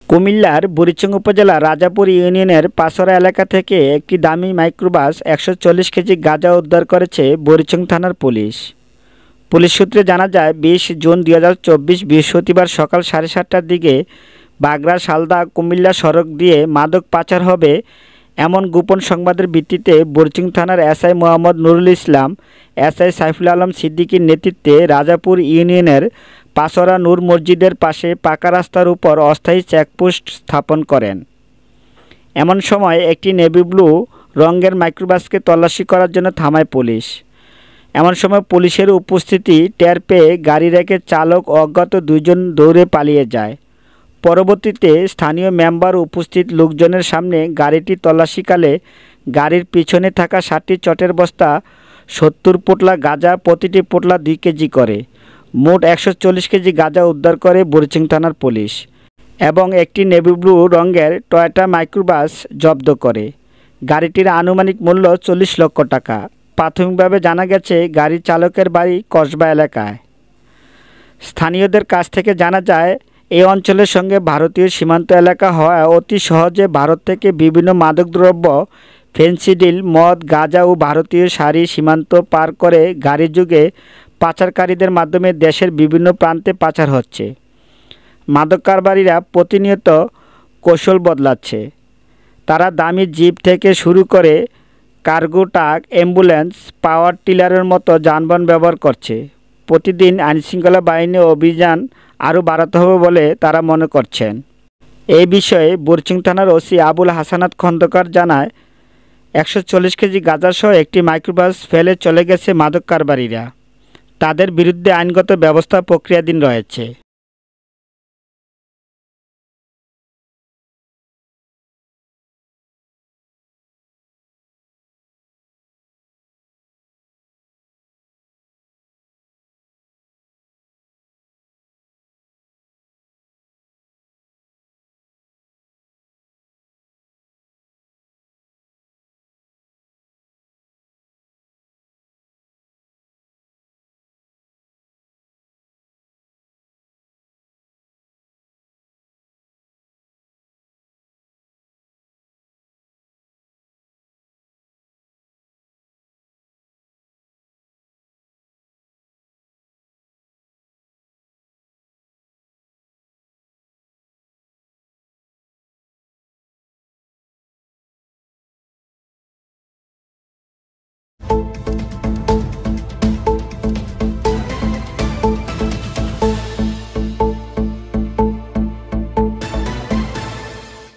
কুমিল্লার বুড়িচং উপজেলার রাজাপুর ইউনিয়নের পাছড়া এলাকা থেকে একটি দামি মাইক্রোবাস ১৪০ কেজি গাঁজা উদ্ধার করেছে বুড়িচং থানার পুলিশ। পুলিশ সূত্রে জানা যায়, ২০ জুন ২০২৪ বৃহস্পতিবার সকাল ৭:৩০টার দিকে বাগড়া শালদা কুমিল্লা সড়ক দিয়ে মাদক পাচার হবে এমন গোপন সংবাদের ভিত্তিতে বুড়িচং থানার এসআই মোহাম্মদ নুরুল ইসলাম, এসআই সাইফুল আলম সিদ্দিকীর নেতৃত্বে রাজাপুর ইউনিয়নের পাছড়া নূর মসজিদের পাশে পাকা রাস্তার উপর অস্থায়ী চেকপোস্ট স্থাপন করেন। এমন সময় একটি নেভি ব্লু রঙের মাইক্রোবাসকে তল্লাশি করার জন্য থামায় পুলিশ। এমন সময় পুলিশের উপস্থিতি টের পেয়ে গাড়ি রেখে চালক অজ্ঞাত দুইজন দৌড়ে পালিয়ে যায়। পরবর্তীতে স্থানীয় মেম্বার উপস্থিত লোকজনের সামনে গাড়িটি তল্লাশিকালে গাড়ির পিছনে থাকা ৬০টি চটের বস্তা ৭০ পোটলা গাঁজা, প্রতিটি পোটলা ২ কেজি করে মোট ১৪০ কেজি গাঁজা উদ্ধার করে বুড়িচং থানার পুলিশ এবং একটি নেভি ব্লু রঙের টয়োটা মাইক্রোবাস জব্দ করে। গাড়িটির আনুমানিক মূল্য ৪০ লক্ষ টাকা। প্রাথমিকভাবে জানা গেছে, গাড়ির চালকের বাড়ি কসবা এলাকায়। স্থানীয়দের কাছ থেকে জানা যায়, এই অঞ্চলের সঙ্গে ভারতীয় সীমান্ত এলাকা হওয়ায় অতি সহজে ভারত থেকে বিভিন্ন মাদকদ্রব্য, ফেনসিডিল, মদ, গাঁজা ও ভারতীয় শাড়ি সীমান্ত পার করে গাড়ি যুগে পাচারকারীদের মাধ্যমে দেশের বিভিন্ন প্রান্তে পাচার হচ্ছে। মাদক কারবারিরা প্রতিনিয়ত কৌশল বদলাচ্ছে। তারা দামি জিপ থেকে শুরু করে কার্গো ট্রাক, অ্যাম্বুলেন্স, পাওয়ার টিলারের মতো যানবাহন ব্যবহার করছে। প্রতিদিন আইনশৃঙ্খলা বাহিনী অভিযান আরও বাড়াতে হবে বলে তারা মনে করছেন। এই বিষয়ে বুড়িচং থানার ওসি আবুল হাসানাত খন্দকার জানায়, ১৪০ কেজি গাঁজাসহ একটি মাইক্রোবাস ফেলে চলে গেছে মাদক কারবারিরা। তাদের বিরুদ্ধে আইনগত ব্যবস্থা প্রক্রিয়াধীন রয়েছে।